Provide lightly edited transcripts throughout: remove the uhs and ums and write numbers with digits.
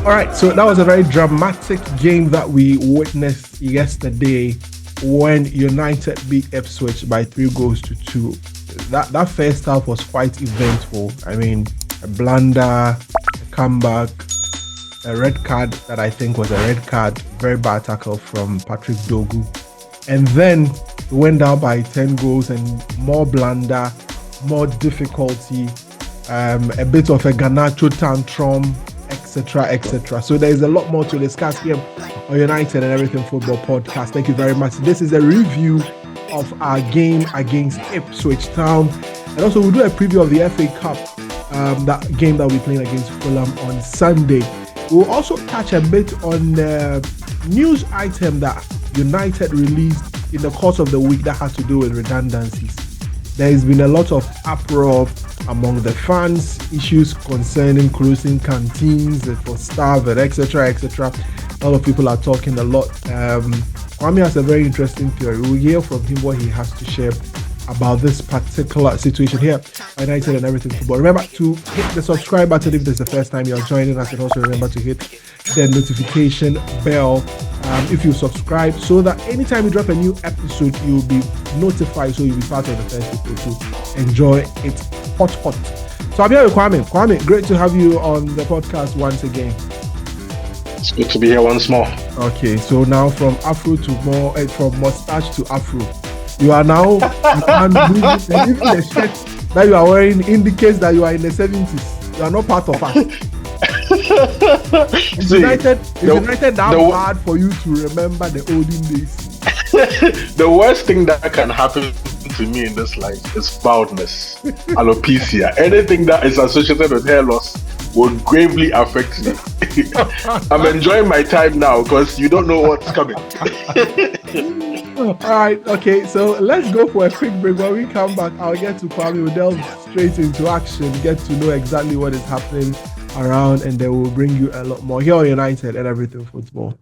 All right, so that was a very dramatic game that we witnessed yesterday when United beat Ipswich by 3-2. That first half was quite eventful. I mean, a blunder, a comeback, a red card that I think was a red card, very bad tackle from Patrick Dogu. And then we went down by 10 goals and more blunder, more difficulty, a bit of a Garnacho tantrum, etc. So there is a lot more to discuss here on United and Everything Football Podcast. Thank you very much. This is a review of our game against Ipswich Town, and also we'll do a preview of the FA Cup, that game that we're playing against Fulham on Sunday. We'll also touch a bit on the news item that United released in the course of the week that has to do with redundancies. There has been a lot of uproar among the fans, issues concerning closing canteens for staff, and etc. A lot of people are talking a lot. Kwame has a very interesting theory. We'll hear from him what he has to share about this particular situation here at United and Everything Football. Remember to hit the subscribe button if this is the first time you're joining us, and also remember to hit the notification bell if you subscribe, so that anytime we drop a new episode, you'll be notified, so you'll be part of the first people to enjoy it hot. So I'm here with Kwame. Kwame, great to have you on the podcast once again. It's good to be here once more. Okay, so now from Afro to more, from mustache to Afro. You are now, you can move it, and even the shirt that you are wearing indicates that you are in the 70s. You are not part of us. Is United that bad for you to remember the olden days? The worst thing that can happen to me in this life is baldness, alopecia. Anything that is associated with hair loss will gravely affect me. I'm enjoying my time now because you don't know what's coming. All right, okay, so let's go for a quick break. When we come back, I'll get to Kwame. We'll delve straight into action, get to know exactly what is happening around, and then we'll bring you a lot more here on United and Everything Football.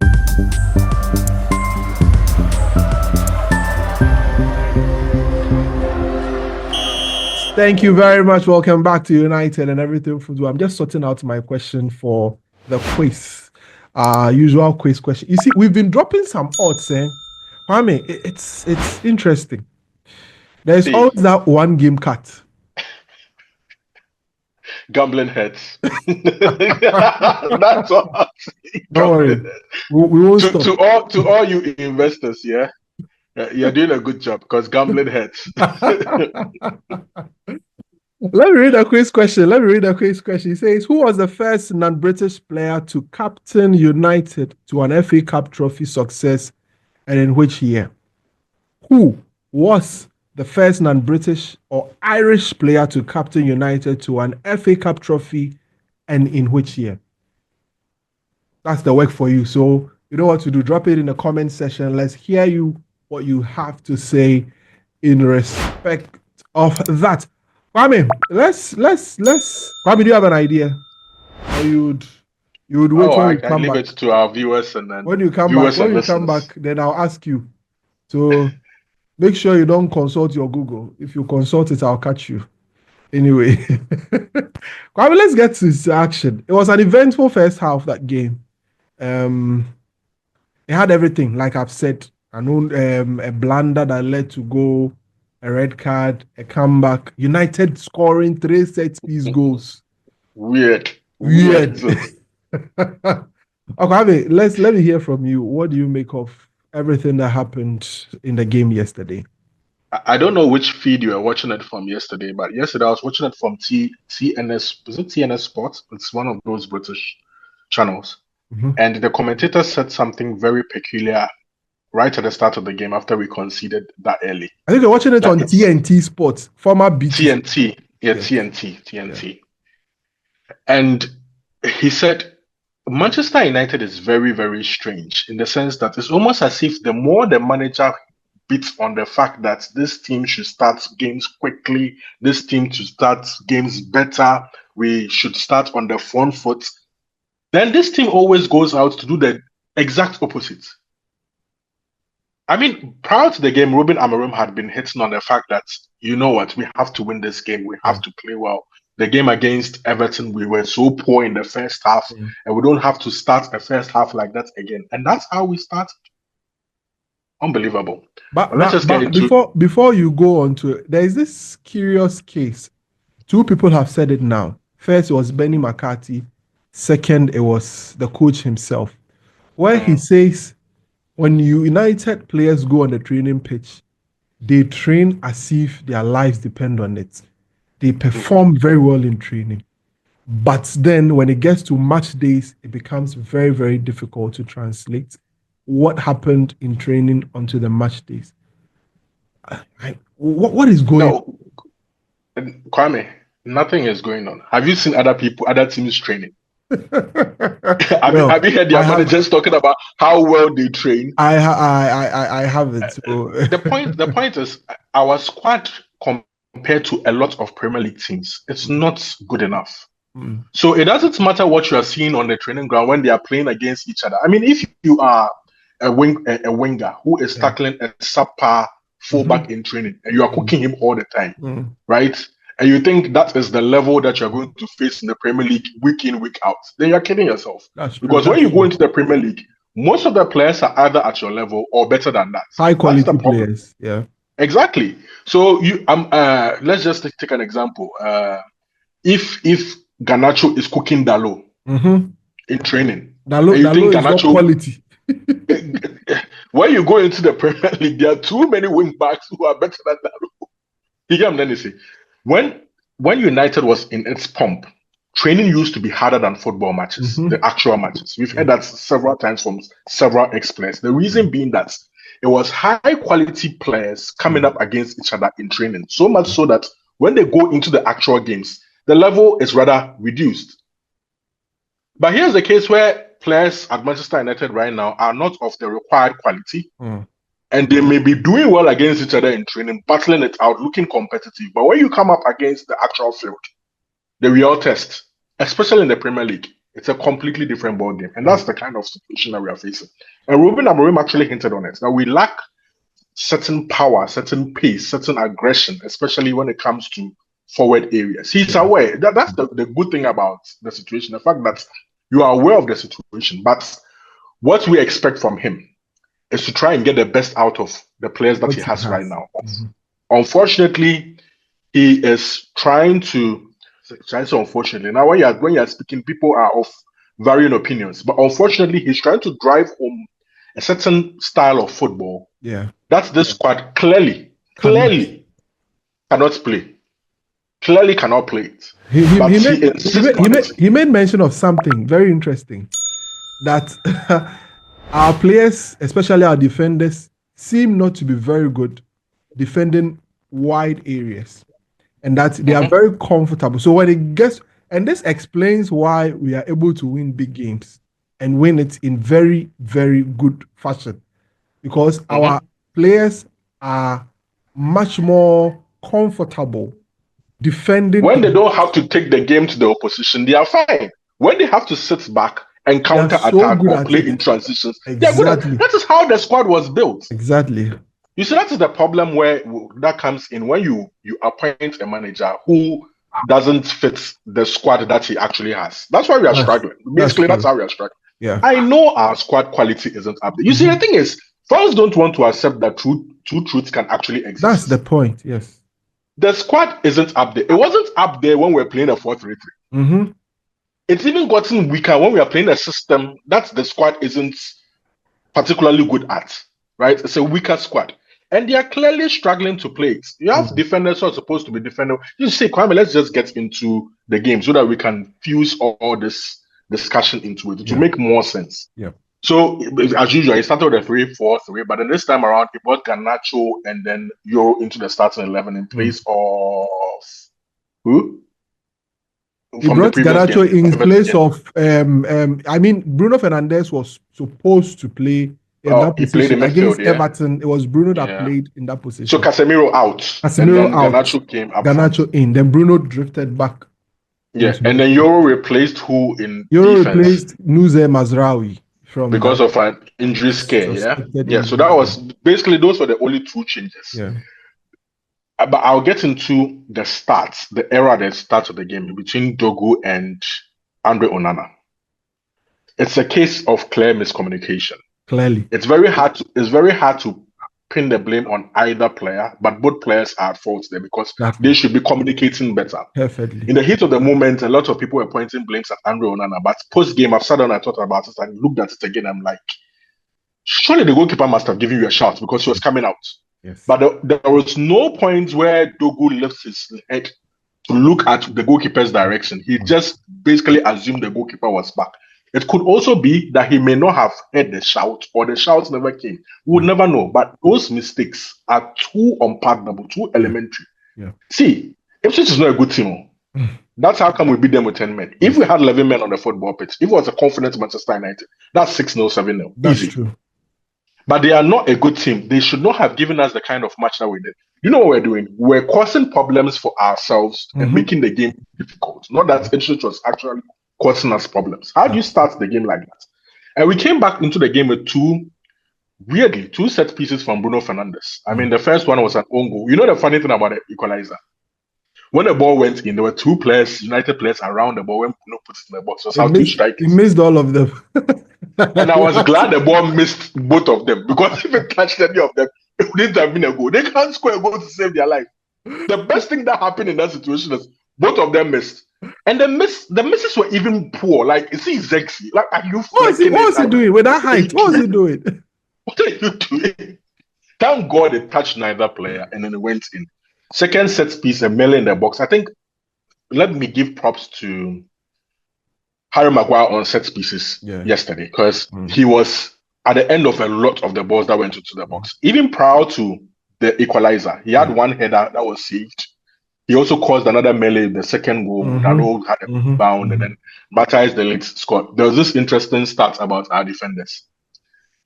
Thank you very much. Welcome back to United and Everything Football. I'm just sorting out my question for the quiz. Usual quiz question. You see, we've been dropping some odds, Kwame, it's interesting. There's always that one game cut. Gambling heads. That's all. Don't worry. We won't stop. To all you investors, yeah? You're doing a good job because gambling heads. Let me read a quiz question. It says, who was the first non-British player to captain United to an FA Cup trophy success, and in which year? Who was the first non-British or Irish player to captain United to an FA Cup trophy, and in which year? That's the work for you. So you know what to do. Drop it in the comment section. Let's hear what you have to say in respect of that. Kwame, let's Kwame, do you have an idea? Or you would wait when you come back? Leave it to our viewers, and then when you come back, then I'll ask you. So make sure you don't consult your Google. If you consult it, I'll catch you. Anyway, Kwame, let's get to action. It was an eventful first half, that game. It had everything, like I've said. A blunder that led to goal, a red card, a comeback. United scoring 3 set-piece goals. Weird. Okay, let me hear from you. What do you make of everything that happened in the game yesterday? I don't know which feed you were watching it from yesterday, but yesterday I was watching it from TNS. Was it TNS Sports? It's one of those British channels. Mm-hmm. And the commentator said something very peculiar right at the start of the game after we conceded that early. I think you're watching it on TNT Sports, former BT. TNT. Yeah, TNT. And he said, Manchester United is very, very strange in the sense that it's almost as if the more the manager beats on the fact that this team should start games quickly, this team should start games better, we should start on the front foot, then this team always goes out to do the exact opposite. I mean, prior to the game, Ruben Amorim had been hitting on the fact that, you know what, we have to win this game, we have to play well. The game against Everton, we were so poor in the first half, and we don't have to start the first half like that again. And that's how we started. Unbelievable. But let's just get into before you go on to it, there is this curious case. Two people have said it now. First, it was Benny McCarthy. Second, it was the coach himself, where he says when United players go on the training pitch, they train as if their lives depend on it. They perform very well in training. But then when it gets to match days, it becomes very, very difficult to translate what happened in training onto the match days. What is going on? Kwame, nothing is going on. Have you seen other teams training? Have you heard their managers talking about how well they train? I haven't. So. The point is our squad compared to a lot of Premier League teams, it's not good enough. So it doesn't matter what you are seeing on the training ground when they are playing against each other. I mean, if you are a winger who is tackling a subpar fullback in training and you are cooking him all the time, right? And you think that is the level that you're going to face in the Premier League week in, week out, then you're kidding yourself. Because when you go into the Premier League, most of the players are either at your level or better than that. High quality players, yeah. Exactly. So let's just take an example. If Garnacho is cooking Dalo in training, Dalo is Garnacho, quality. When you go into the Premier League, there are too many wing backs who are better than Dalo. You get what I'm saying? When United was in its pomp, training used to be harder than football matches, the actual matches. We've heard that several times from several ex-players. The reason being that it was high-quality players coming up against each other in training, so much so that when they go into the actual games, the level is rather reduced. But here's the case where players at Manchester United right now are not of the required quality. And they may be doing well against each other in training, battling it out, looking competitive. But when you come up against the actual field, the real test, especially in the Premier League, it's a completely different ballgame. And that's the kind of situation that we are facing. And Ruben Amorim actually hinted on it, that we lack certain power, certain pace, certain aggression, especially when it comes to forward areas. He's aware. That's the good thing about the situation, the fact that you are aware of the situation. But what we expect from him is to try and get the best out of the players that he has right now. Unfortunately, he is trying to unfortunately. Now, when you're speaking, people are of varying opinions. But unfortunately, he's trying to drive home a certain style of football. Yeah. That's this squad clearly cannot play. Clearly cannot play it. He made mention of something very interesting. That our players, especially our defenders, seem not to be very good defending wide areas. And that they are very comfortable. So when it gets, and this explains why we are able to win big games and win it in very, very good fashion. Because our players are much more comfortable defending. When they don't have to take the game to the opposition, they are fine. When they have to sit back and counter attack or play in transitions, they're good at it. That is how the squad was built. Exactly. You see, that is the problem where that comes in when you appoint a manager who doesn't fit the squad that he actually has. That's why we are struggling. Basically, that's how we are struggling. Yeah. I know our squad quality isn't up there. You see, the thing is, fans don't want to accept that two truths can actually exist. That's the point, yes. The squad isn't up there. It wasn't up there when we were playing a 4-3-3. It's even gotten weaker when we are playing a system that the squad isn't particularly good at, right? It's a weaker squad. And they are clearly struggling to play it. You have defenders who are supposed to be defenders. You say, Kwame, let's just get into the game so that we can fuse all this discussion into it to make more sense. Yeah. So, as usual, he started with a 3-4-3, but then this time around, he brought Garnacho and then Euro into the starting 11 in place of who? He from the brought previous Garnacho game. in place of I mean, Bruno Fernandes was supposed to play in that He played position in midfield, against yeah. Everton. It was Bruno that Yeah. played in that So position. Casemiro out, and Casemiro then out, Garnacho came up front. Garnacho in. Then Bruno drifted back. Yeah, and then Euro replaced who in Euro defense replaced Nuze Mazraoui from because that of an injury scare. Yeah, suspected yeah. So injury. that was basically those were the only two changes. Yeah. But I'll get into the stats, the era that starts of the game between Dogu and Andre Onana. It's a case of clear miscommunication. Clearly. It's very hard to pin the blame on either player, but both players are at fault there because they should be communicating better. Perfectly. In the heat of the moment, a lot of people were pointing blames at Andre Onana, but post game, I've sat down and thought about it and looked at it again. I'm like, surely the goalkeeper must have given you a shout because he was coming out. Yes. But there was no point where Dogu lifts his head to look at the goalkeeper's direction. He just basically assumed the goalkeeper was back. It could also be that he may not have heard the shout or the shout never came. We would never know. But those mistakes are too unpardonable, too elementary. Yeah. See, Ipswich is not a good team. That's how come we beat them with 10 men. If we had 11 men on the football pitch, if it was a confident Manchester United, that's 6-0, 7-0. That's easy. True. But they are not a good team. They should not have given us the kind of match that we did. You know what we're doing? We're causing problems for ourselves and making the game difficult. Not that Ipswich was actually causing us problems. How do you start the game like that? And we came back into the game with two set pieces from Bruno Fernandes. I mean, the first one was an own goal. You know the funny thing about the equalizer? When the ball went in, there were two players, United players, around the ball when Bruno put it in the box. So how two strikers. He missed all of them. And I was glad the ball missed both of them because if it touched any of them, it wouldn't have been a goal. They can't score a goal to save their life. The best thing that happened in that situation is both of them missed. And the misses were even poor. Like, is he sexy? Like, are you What was he doing with that height? What was he doing? What are you doing? Thank God it touched neither player and then it went in. Second set piece, a melee in the box. I think, let me give props to Harry Maguire on set pieces yesterday because he was at the end of a lot of the balls that went into the box. Even prior to the equalizer, he had one header that was saved. He also caused another melee, the second goal. Dalo had a bound, and then Matthias de Ligt scored. There was this interesting stat about our defenders.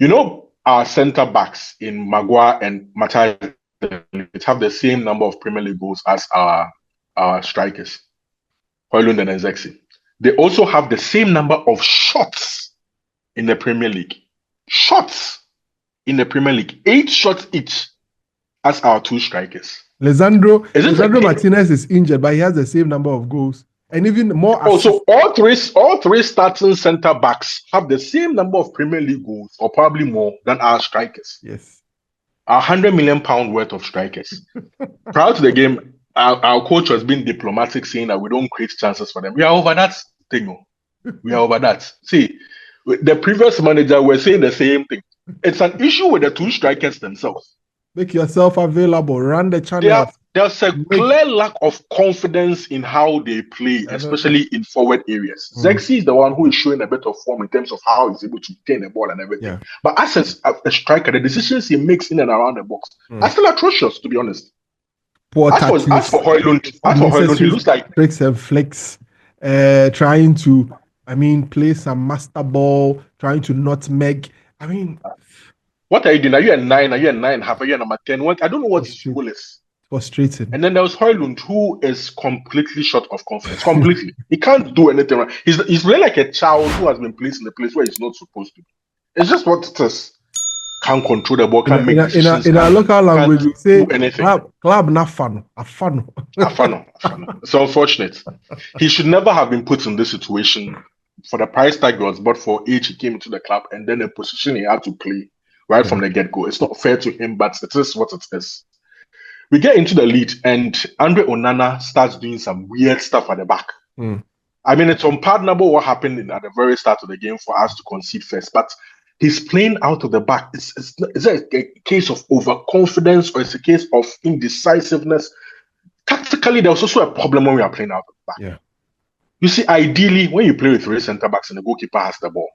You know, our centre backs in Maguire and Matthias de Ligt have the same number of Premier League goals as our strikers, Højlund and Zexi. They also have the same number of shots in the Premier League. Shots in the Premier League. 8 shots each as our two strikers. Lisandro Martinez is injured, but he has the same number of goals. And even more. Also, all three starting centre backs have the same number of Premier League goals, or probably more, than our strikers. Yes. Our £100 million worth of strikers. Prior to the game, our coach has been diplomatic, saying that we don't create chances for them. We are over that thing. We are over that. See, the previous manager were saying the same thing. It's an issue with the two strikers themselves. Make yourself available. Run the channel. There's a clear lack of confidence in how they play, especially in forward areas. Zexi is the one who is showing a bit of form in terms of how he's able to retain the ball and everything. Yeah. But as a striker, the decisions he makes in and around the box are still atrocious, to be honest. As for Højlund, he looks like tricks and flicks, trying to, play some master ball, trying to nutmeg. What are you doing? Are you a 9? Are you a 9.5? Are you a number 10? I don't know what his goal is. Frustrating. And then there was Højlund, who is completely short of confidence. Completely. He can't do anything right. He's really like a child who has been placed in a place where he's not supposed to be. It's just what it is. Can't control the ball, can't make decisions. In our local language, we say club na fano. It's unfortunate. He should never have been put in this situation. For the price tag was but for age, he came into the club and then the position he had to play right from the get-go. It's not fair to him, but it is what it is. We get into the lead and Andre Onana starts doing some weird stuff at the back. It's unpardonable what happened at the very start of the game for us to concede first, but he's playing out of the back. Is it a case of overconfidence or it's a case of indecisiveness? Tactically, there's also a problem when we are playing out of the back. Yeah. You see, ideally, when you play with 3 centre-backs and the goalkeeper has the ball,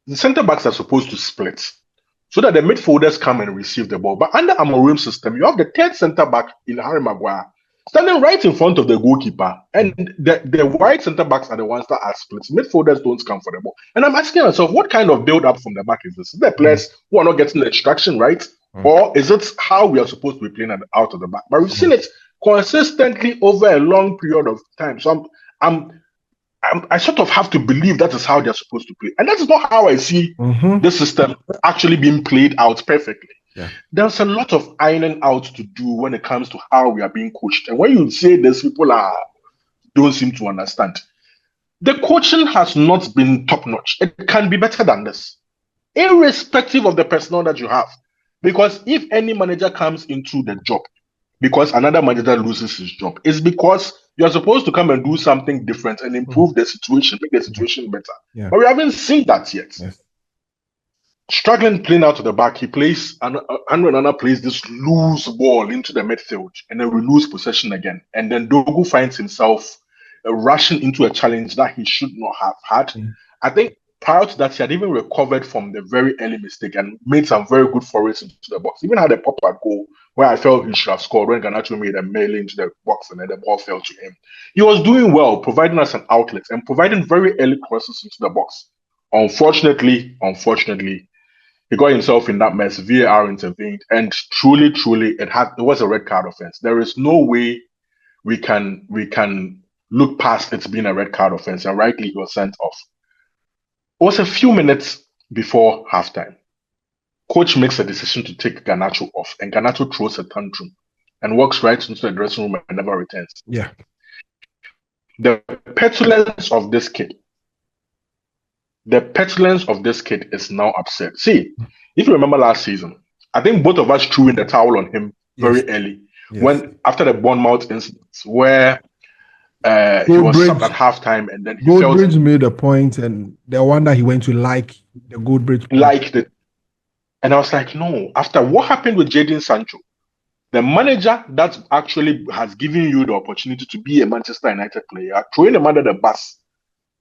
the centre-backs are supposed to split so that the midfielders come and receive the ball. But under Amorim's system, you have the 3rd centre-back in Harry Maguire standing right in front of the goalkeeper, and the wide centre backs are the ones that are split. Midfielders don't come for the ball. And I'm asking myself, what kind of build up from the back is this? Is the players who are not getting the instruction right? Or is it how we are supposed to be playing out of the back? But we've seen it consistently over a long period of time. So I sort of have to believe that is how they're supposed to play. And that is not how I see the system actually being played out perfectly. Yeah. There's a lot of ironing out to do when it comes to how we are being coached. And when you say this, people don't seem to understand. The coaching has not been top notch. It can be better than this, irrespective of the personnel that you have. Because if any manager comes into the job because another manager loses his job, it's because you're supposed to come and do something different and improve the situation, make the situation better. Yeah. But we haven't seen that yet. Yes. Struggling playing out to the back, he plays, and Onana plays this loose ball into the midfield, and then we lose possession again. And then Dogu finds himself rushing into a challenge that he should not have had. I think prior to that, he had even recovered from the very early mistake and made some very good forays into the box. Even had a pop-up goal where I felt he should have scored when Garnacho made a melee into the box and then the ball fell to him. He was doing well, providing us an outlet and providing very early crosses into the box. Unfortunately, he got himself in that mess. VAR intervened, and truly, it was a red card offense. There is no way we can look past it being a red card offense, and rightly he was sent off. It was a few minutes before halftime. Coach makes a decision to take Garnacho off, and Garnacho throws a tantrum and walks right into the dressing room and never returns. Yeah. The petulance of this kid is now upset. See, if you remember last season, I think both of us threw in the towel on him very early. Yes. When after the Bournemouth incident, where he was subbed at halftime, and then Goldbridge made a point, and the one that he went to the Goldbridge liked it. And I was like, no. After what happened with Jadon Sancho, the manager that actually has given you the opportunity to be a Manchester United player, throwing him under the bus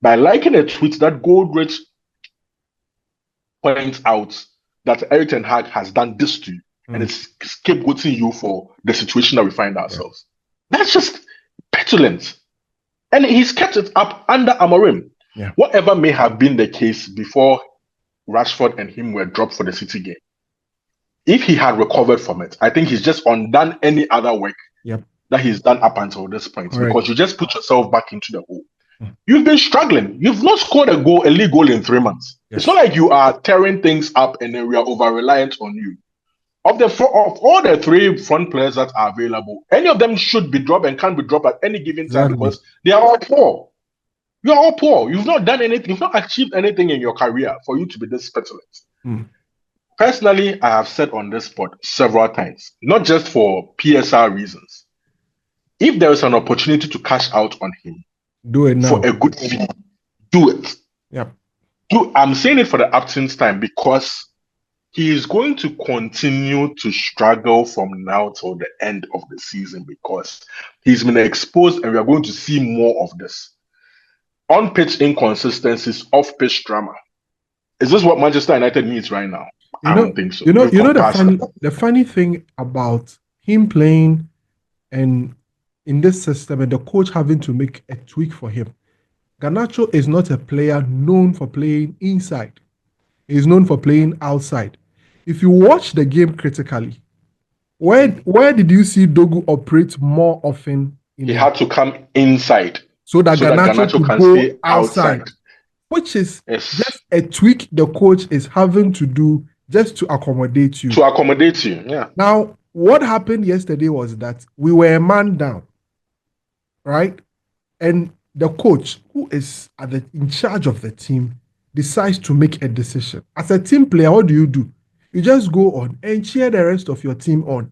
by liking a tweet that Goldbridge points out that Erik ten Hag has done this to you and it's scapegoating you for the situation that we find ourselves. Yeah. That's just petulant. And he's kept it up under Amorim. Yeah. Whatever may have been the case before Rashford and him were dropped for the City game, if he had recovered from it, I think he's just undone any other work that he's done up until this point. Because you just put yourself back into the hole. You've been struggling. You've not scored a league goal in 3 months. Yes. It's not like you are tearing things up and then we are over-reliant on you. Of all the three front players that are available, any of them should be dropped and can be dropped at any given time because they are all poor. You are all poor. You've not done anything. You've not achieved anything in your career for you to be this petulant. Personally, I have said on this spot several times, not just for PSR reasons. If there is an opportunity to cash out on him, do it now for a good fee. Do it. Yep. I'm saying it for the absence time because he is going to continue to struggle from now till the end of the season because he's been exposed and we are going to see more of this. On-pitch inconsistencies, off-pitch drama. Is this what Manchester United needs right now? I don't think so. The funny thing about him playing and in this system and the coach having to make a tweak for him. Garnacho is not a player known for playing inside. He's known for playing outside. If you watch the game critically, where did you see Dogu operate more often? He had to come inside. So that Garnacho can go outside. Which is just a tweak the coach is having to do just to accommodate you. Yeah. Now, what happened yesterday was that we were a man down. Right? And the coach, who is in charge of the team, decides to make a decision. As a team player, what do? You just go on and cheer the rest of your team on.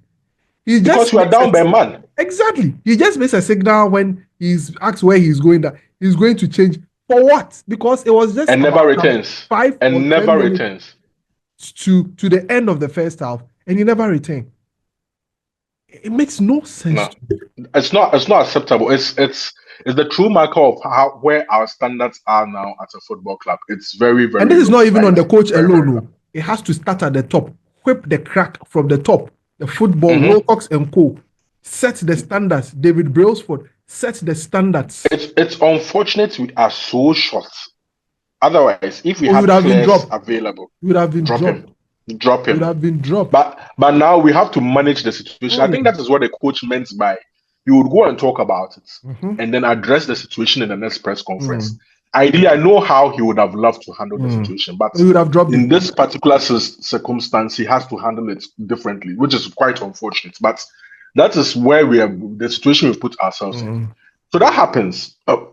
Because you are down by man. Exactly. He just makes a signal when he's asked where he's going, that he's going to change. For what? Because it was just... And never returns. Never returns. To the end of the first half, and he never returned. It makes no sense. No, it's not acceptable. It's the true marker of where our standards are now at a football club. It's very, very. And this is not even on the coach alone. No. It has to start at the top. Whip the crack from the top. The football, Wilcox and co. set the standards. David Brailsford set the standards. It's unfortunate we are so short. Otherwise, if we had players available, we would have been drop dropped. him. Drop him. Would have been dropped. But now we have to manage the situation. I think that is what the coach meant by you would go and talk about it and then address the situation in the next press conference. Ideally, I know how he would have loved to handle the situation, but he would have dropped in this particular circumstance, he has to handle it differently, which is quite unfortunate. But that is where we are, the situation we put ourselves in. So that happens. But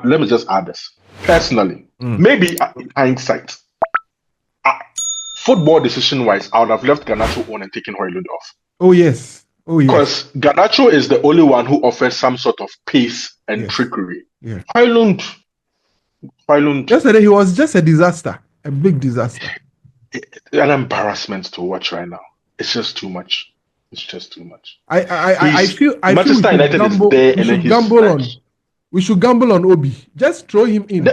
let me just add this. Personally, maybe in hindsight, football decision-wise, I would have left Garnacho on and taken Højlund off. Oh, yes. Because Garnacho is the only one who offers some sort of pace and trickery. Yeah. Højlund. Yesterday, he was just a disaster. A big disaster. An embarrassment to watch right now. It's just too much. It's just too much. I feel Manchester United is there and we should gamble on Obi. Just throw him in.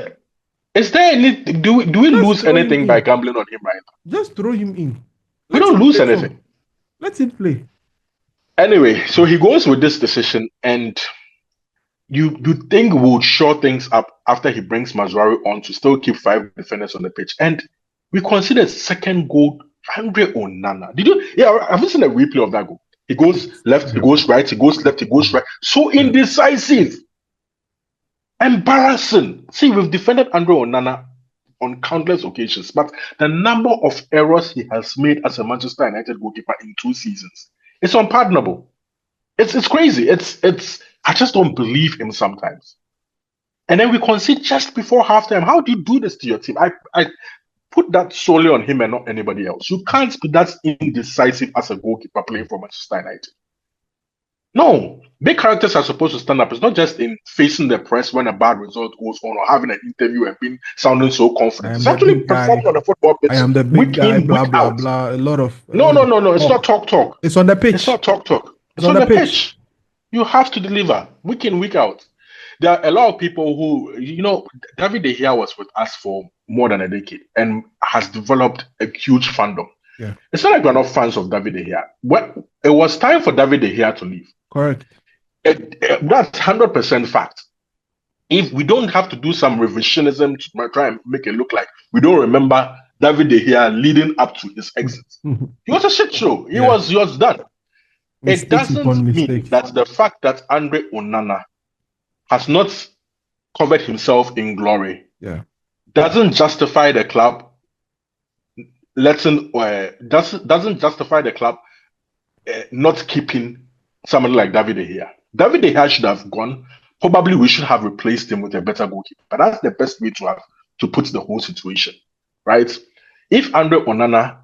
Is there any? Do we lose anything by gambling on him right now? Just throw him in. We don't lose anything. Let him play. Anyway, so he goes with this decision, and you think we'll shore things up after he brings Mazraoui on to still keep 5 defenders on the pitch, and we considered second goal Andre Onana. Did you? Yeah, I haven't seen a replay of that goal. He goes left, he goes right, he goes left, he goes right. So indecisive. Embarrassing. See, we've defended Andre Onana on countless occasions, but the number of errors he has made as a Manchester United goalkeeper in 2 seasons, it's unpardonable. It's crazy. It's I just don't believe him sometimes. And then we concede just before halftime. How do you do this to your team? I put that solely on him and not anybody else. You can't be that indecisive as a goalkeeper playing for Manchester United. No, big characters are supposed to stand up. It's not just in facing the press when a bad result goes on or having an interview and sounding so confident. It's actually performing on the football pitch. I am the big guy, blah, blah, blah. A lot of... No. It's not talk. It's on the pitch. It's not talk. It's on the pitch. You have to deliver week in, week out. There are a lot of people who, David De Gea was with us for more than a decade and has developed a huge fandom. Yeah. It's not like we're not fans of David De Gea. It was time for David De Gea to leave. Correct. That's 100% fact. If we don't have to do some revisionism to try and make it look like we don't remember David De Gea leading up to his exit. He was a shit show. He was done. It doesn't mean that the fact that Andre Onana has not covered himself in glory doesn't justify the club doesn't justify the club not keeping somebody like David De Gea. David De Gea should have gone. Probably we should have replaced him with a better goalkeeper. But that's the best way to put the whole situation, right? If Andre Onana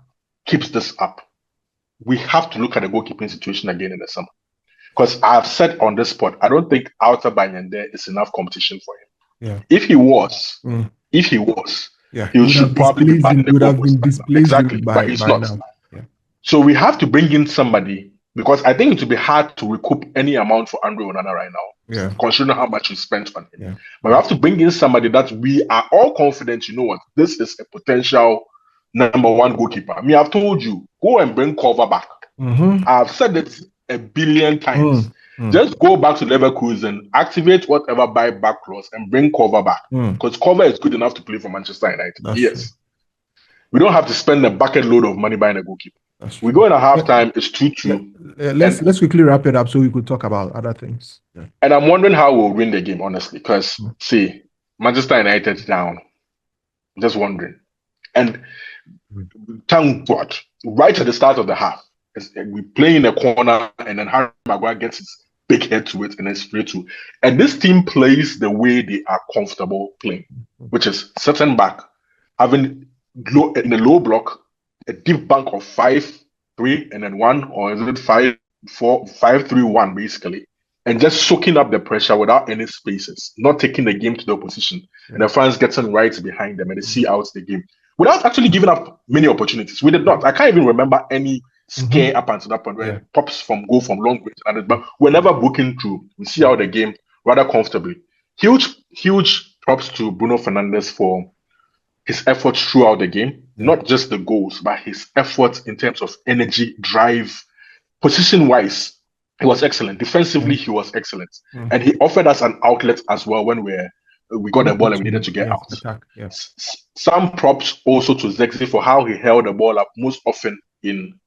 keeps this up, we have to look at the goalkeeping situation again in the summer. Because I've said on this spot, I don't think Outer Banyande is enough competition for him. Yeah. If he was, he should probably be back in the goalkeeper. Exactly, but he's not. Yeah. So we have to bring in somebody, because I think it will be hard to recoup any amount for Andre Onana right now, considering how much we spent on him. Yeah. But we have to bring in somebody that we are all confident, this is a potential number 1 goalkeeper. I mean, I've told you, go and bring Cover back. I've said it a billion times. Just go back to Leverkusen, activate whatever buyback clause, and bring Cover back. Because Cover is good enough to play for Manchester United. Yes. True. We don't have to spend a bucket load of money buying a goalkeeper. We go in a halftime, it's 2-2. Let's quickly wrap it up so we could talk about other things. Yeah. And I'm wondering how we'll win the game, honestly, because, see, Manchester United down. Just wondering. And thank God, right at the start of the half, we play in a corner, and then Harry Maguire gets his big head to it, and then straight through. And this team plays the way they are comfortable playing, which is sitting back, having in a low block, a deep bank of 5-3 and then 1, or is it 5-4-5-3-1 basically, and just soaking up the pressure without any spaces, not taking the game to the opposition, and the fans getting right behind them, and they see out the game without actually giving up many opportunities. We did not. I can't even remember any scare up until that point where pops go from long range, but whenever booking through, we see out the game rather comfortably. Huge props to Bruno Fernandes for his efforts throughout the game, not just the goals, but his efforts in terms of energy, drive, position-wise. He was excellent. Defensively, he was excellent. And he offered us an outlet as well when we got the ball and we needed to get out. Attack, yeah. Some props also to Zexi for how he held the ball up most often in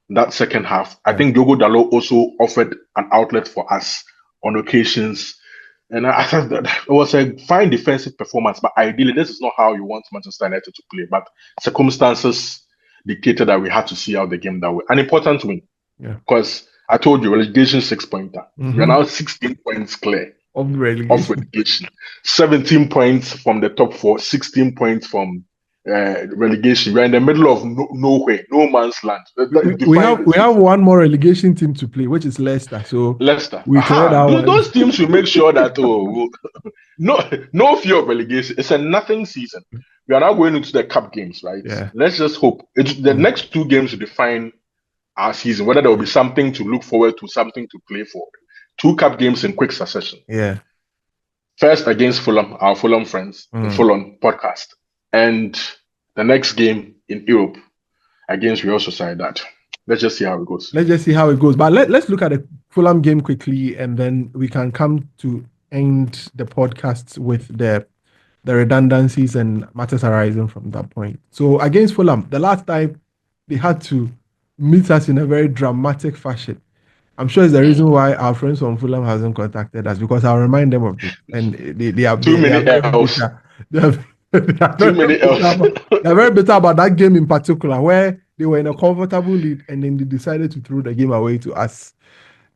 that second half. I think Diogo Dalot also offered an outlet for us on occasions. And I thought that it was a fine defensive performance, but ideally, this is not how you want Manchester United to play. But circumstances dictated that we had to see out the game that way. An important win. Because I told you, relegation 6-pointer. We are now 16 points clear of relegation. 17 points from the top 4, 16 points from relegation. We're in the middle of nowhere, no man's land. We have one more relegation team to play, which is Leicester. So Leicester. We those teams will make sure that no fear of relegation. It's a nothing season. We are now going into the cup games, right? Yeah. Let's just hope the next 2 games will define our season, whether there will be something to look forward to, something to play for. 2 cup games in quick succession. Yeah. First against Fulham, our Fulham friends, the Fulham podcast. And the next game in Europe against Real Sociedad. Let's just see how it goes. But let's look at the Fulham game quickly, and then we can come to end the podcast with the redundancies and matters arising from that point. So against Fulham, the last time they had to meet us in a very dramatic fashion. I'm sure it's the reason why our friends from Fulham hasn't contacted us, because I'll remind them of this. And they are too many L's. Too many L's. They're very bitter about that game in particular, where they were in a comfortable lead and then they decided to throw the game away to us.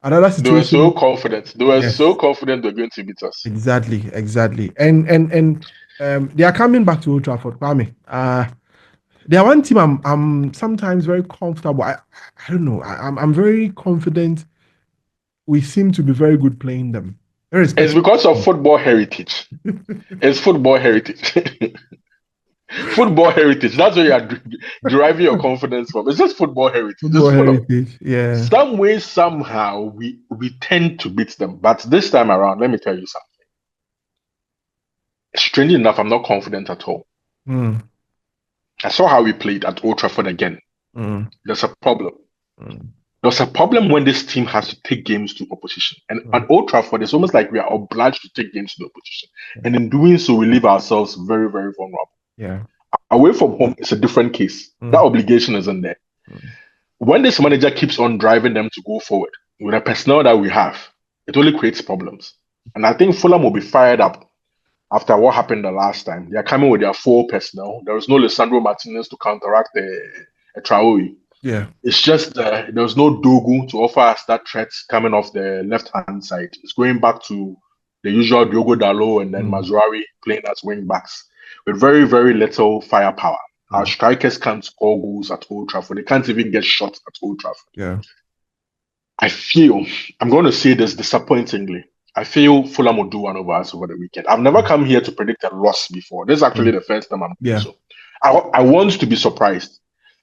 Another situation. They were so confident. They were so confident they're going to beat us. Exactly. And they are coming back to Old Trafford. Kwame. They are one team I'm sometimes very comfortable. I don't know. I'm very confident. We seem to be very good playing them. It's because of football heritage. It's football heritage. Football heritage. That's where you are deriving your confidence from. It's just football heritage. Football heritage. Yeah. Some way, somehow, we tend to beat them. But this time around, let me tell you something. Strangely enough, I'm not confident at all. I saw how we played at Old Trafford again. There's a problem. There's a problem when this team has to take games to opposition. And at Old Trafford, it's almost like we are obliged to take games to the opposition. And in doing so, we leave ourselves very, very vulnerable. Yeah. Away from home, it's a different case. That obligation isn't there. When this manager keeps on driving them to go forward, with the personnel that we have, it only creates problems. And I think Fulham will be fired up after what happened the last time. They are coming with their 4 personnel. There was no Lisandro Martinez to counteract the Traore. Yeah. It's just there was no Dogu to offer us that threat coming off the left-hand side. It's going back to the usual Diogo Dalot and then Mazraoui playing as wing-backs with very, very little firepower. Our strikers can't score goals at Old Trafford. They can't even get shots at Old Trafford. Yeah. I feel, I'm going to say this disappointingly, I feel Fulham will do one over us over the weekend. I've never come here to predict a loss before. This is actually the first time I'm doing so. I want to be surprised.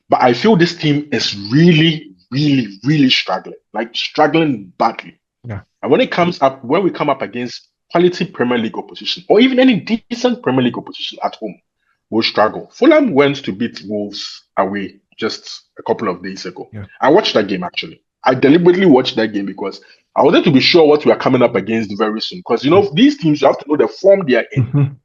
But I feel this team is really, really, really struggling. Like struggling badly. Yeah. And when we come up against quality Premier League opposition, or even any decent Premier League opposition at home, we'll struggle. Fulham went to beat Wolves away just a couple of days ago. Yeah. I watched that game actually. I deliberately watched that game because I wanted to be sure what we are coming up against very soon. Because these teams, you have to know the form they are in.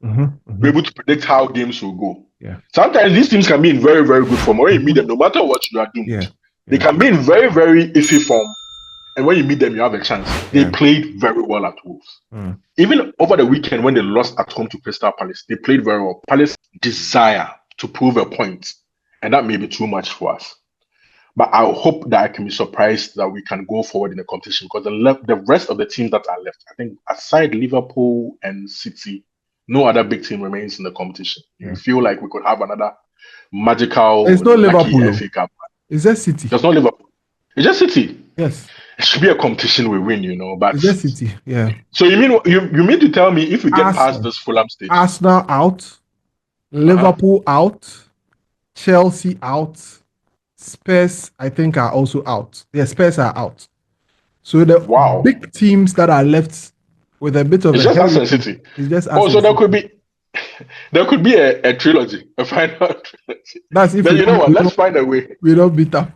Be able to predict how games will go. Yeah. Sometimes these teams can be in very, very good form. When you meet them, no matter what you are doing, they can be in very, very iffy form. And when you meet them, you have a chance. They played very well at Wolves. Even over the weekend when they lost at home to Crystal Palace, they played very well. Palace desire to prove a point, and that may be too much for us. But I hope that I can be surprised that we can go forward in the competition, because the rest of the teams that are left, I think aside Liverpool and City, no other big team remains in the competition. You feel like we could have another magical. It's not Liverpool. FA Cup. It's just City. It's not Liverpool. It's just City. Yes. It should be a competition we win, but it's just City. Yeah. So you mean to tell me if we get past this Fulham stage, Arsenal out, Liverpool out, Chelsea out, Spurs I think are also out. Yeah, Spurs are out. So the big teams that are left with a bit of it's just Arsenal City. It's just so there could be a trilogy, a final trilogy. That's if then you know what? Let's find a way. We don't beat them.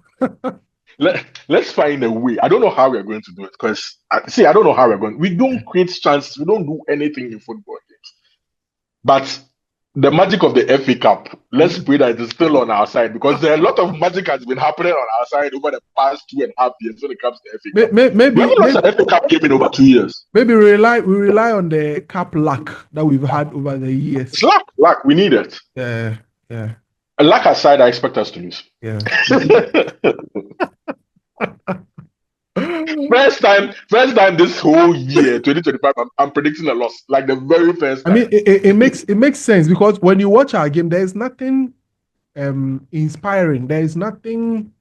let's find a way. I don't know how we're going to do it because I don't know how we're going. We don't create chances. We don't do anything in football games. But the magic of the FA Cup, let's pray that it is still on our side because there are a lot of magic has been happening on our side over the past 2.5 years when it comes to the FA Cup. We haven't lost an FA Cup game in over 2 years. Maybe we rely on the cup luck that we've had over the years. It's luck. We need it. Yeah. Luck aside, I expect us to lose. Yeah. First time this whole year, 2025, I'm predicting a loss. Like the very first time. I mean, it makes sense because when you watch our game, there is nothing inspiring. There is nothing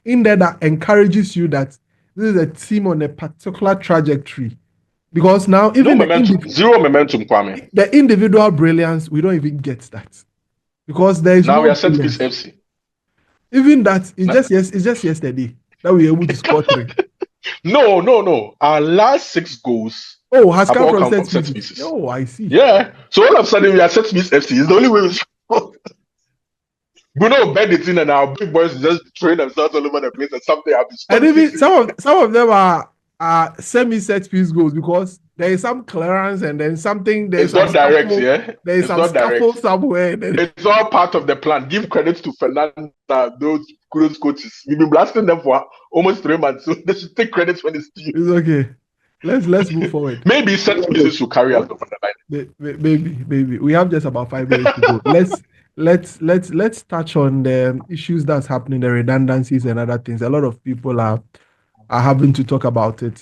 in there that encourages you that this is a team on a particular trajectory. Because now even zero momentum, Kwame. The individual brilliance, we don't even get that. Because there is now we are set piece FC. Even that it's just yesterday that we were able to score 3. No. Our last 6 goals has come from set pieces. Oh, I see. Yeah. So all of a sudden we are set piece FC. It's the only way we score. We don't bend it in and our big boys just train themselves all over the place and something happens. And even some of them are semi-set piece goals because there is some clearance and then something. It's not direct, yeah. There is some scaffold somewhere. It's all part of the plan. Give credit to Fernanda, those kudos coaches. We've been blasting them for almost 3 months, so they should take credit when it's due. It's okay. Let's move forward. Maybe set pieces will carry us over the line. Maybe we have just about 5 minutes to go. Let's touch on the issues that's happening, the redundancies and other things. A lot of people are having to talk about it.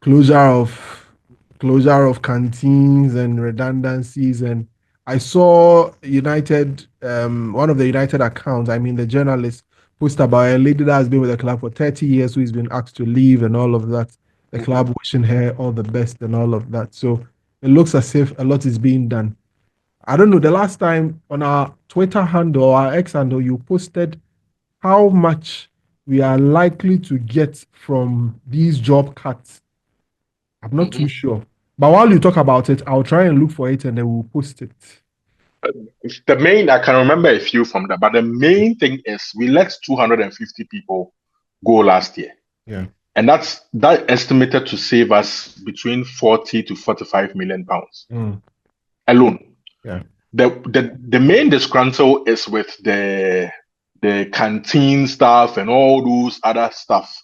Closure of canteens and redundancies. And I saw United, one of the United accounts, the journalist, post about a lady that has been with the club for 30 years who has been asked to leave and all of that. The club wishing her all the best and all of that. So it looks as if a lot is being done. I don't know, the last time on our Twitter handle or our X handle, you posted how much we are likely to get from these job cuts. I'm not too sure. But while you talk about it, I'll try and look for it and then we'll post it. I can remember a few from that, but the main thing is we let 250 people go last year. Yeah. And that estimated to save us between 40 to 45 million pounds alone. Yeah. The main disgruntle is with the canteen staff and all those other stuff.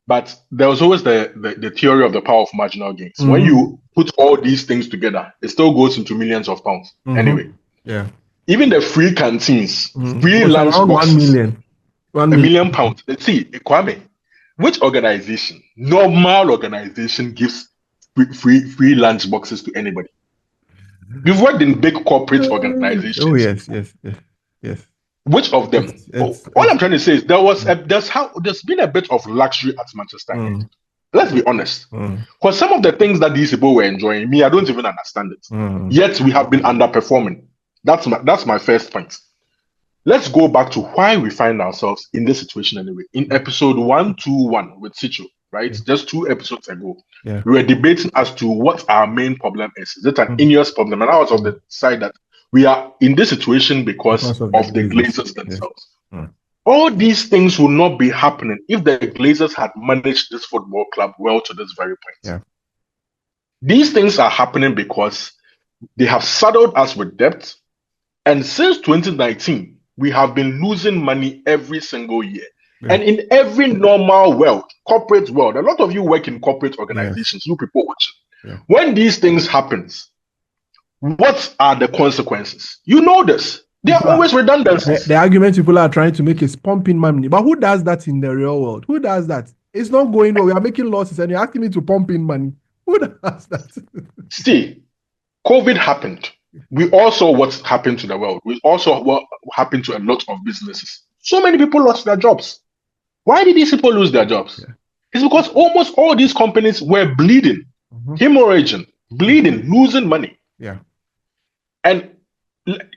But there was always the theory of the power of marginal gains. When you put all these things together, it still goes into millions of pounds. Anyway. Yeah. Even the free canteens, free lunch boxes, 1 million pounds. Let's see, Kwame, which organization, normal organization, gives free lunch boxes to anybody? You've worked in big corporate organizations. Oh, yes. Which of them? All I'm trying to say is there's been a bit of luxury at Manchester United. Let's be honest. Because some of the things that these people were enjoying, I don't even understand it. Yet we have been underperforming. That's my first point. Let's go back to why we find ourselves in this situation anyway. In episode 121 with Sicho, right? Just 2 episodes ago, we were debating as to what our main problem is. Is it an in-years problem? And I was on the side that we are in this situation because of the Glazers themselves. All these things would not be happening if the Glazers had managed this football club well to this very point. These things are happening because they have saddled us with debt. And since 2019, we have been losing money every single year. And in every normal world, corporate world, a lot of you work in corporate organizations, you people watching. When these things happen, what are the consequences? You know this. They are always redundancies. The argument people are trying to make is pumping money. But who does that in the real world? Who does that? It's not going well. We are making losses and you're asking me to pump in money. Who does that? See, COVID happened. We all saw what happened to the world. We also what happened to a lot of businesses. So many people lost their jobs. Why did these people lose their jobs? It's because almost all these companies were bleeding, hemorrhaging, bleeding, losing money. And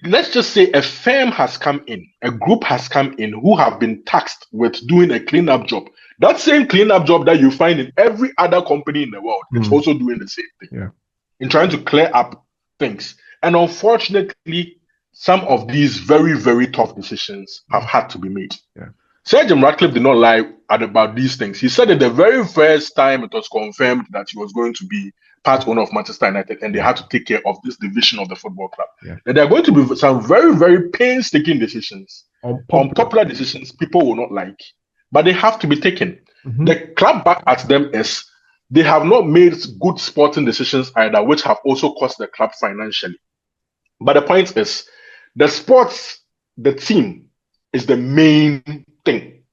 let's just say a firm has come in, a group has come in who have been tasked with doing a cleanup job. That same cleanup job that you find in every other company in the world, it's also doing the same thing. In trying to clear up things. And unfortunately, some of these very, very tough decisions have had to be made. Sir Jim Ratcliffe did not lie about these things. He said it the very first time it was confirmed that he was going to be part owner of Manchester United and they had to take care of this division of the football club. Yeah. That there are going to be some very, very painstaking decisions, unpopular decisions people will not like, but they have to be taken. Mm-hmm. The club back at them is they have not made good sporting decisions either, which have also cost the club financially. But the point is, the team is the main thing.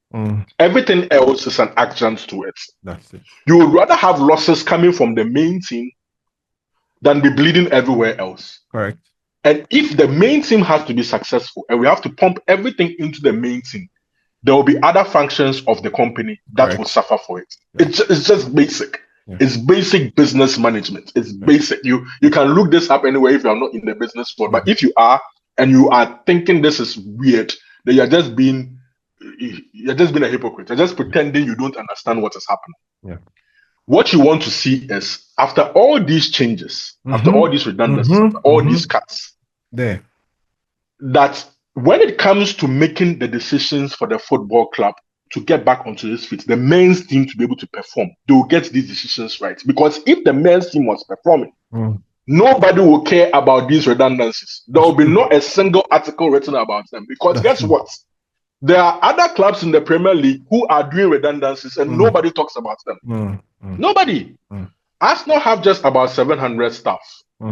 Everything else is an adjunct to it. That's it. You would rather have losses coming from the main team than be bleeding everywhere else. Correct. And if the main team has to be successful and we have to pump everything into the main team, there will be other functions of the company that will suffer for it. Yeah. It's just basic. Yeah. It's basic business management. It's basic. You can look this up anyway if you are not in the business world. But if you are and you are thinking this is weird, then you're just being a hypocrite. You're just pretending you don't understand what is happening. Yeah. What you want to see is after all these changes, after all these redundancies, all these cuts, that when it comes to making the decisions for the football club to get back onto this feet, the men's team to be able to perform, they will get these decisions right. Because if the men's team was performing, nobody will care about these redundancies. There will be not a single article written about them. Because guess what? There are other clubs in the Premier League who are doing redundancies and nobody talks about them. Nobody. Arsenal have just about 700 staff.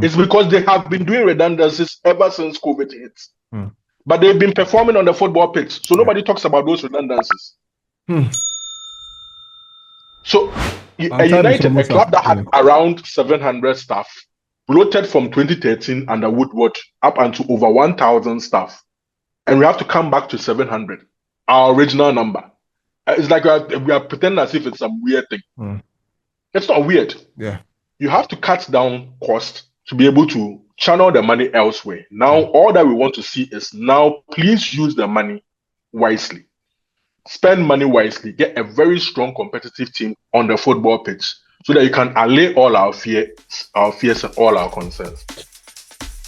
It's because they have been doing redundancies ever since COVID hit. But they've been performing on the football pitch. So nobody talks about those redundancies. So a United, a club that had around 700 staff, bloated from 2013 under Woodward up until over 1,000 staff. And we have to come back to 700, our original number. It's like we are pretending as if it's some weird thing. It's not weird. Yeah. You have to cut down costs to be able to channel the money elsewhere. Now, all that we want to see is now, please use the money wisely. Spend money wisely. Get a very strong competitive team on the football pitch so that you can allay all our fears and all our concerns.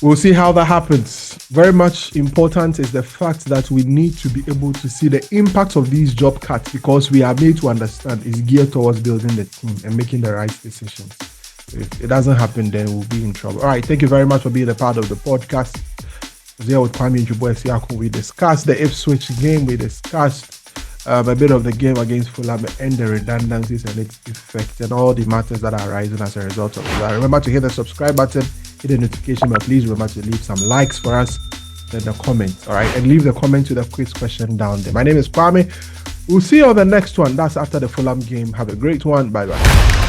We'll see how that happens. Very much important is the fact that we need to be able to see the impact of these job cuts because we are made to understand it's geared towards building the team and making the right decisions. If it doesn't happen, then we'll be in trouble. All right, thank you very much for being a part of the podcast. Here with Kwame and Jubo Siako, we discussed the Ipswich game. We discussed a bit of the game against Fulham and the redundancies and its effect and all the matters that are arising as a result of that. Remember to hit the subscribe button, hit the notification bell. Please remember to leave some likes for us and the comments. All right, and leave the comment with a quiz question down there. My name is Kwame. We'll see you on the next one. That's after the Fulham game. Have a great one. Bye bye.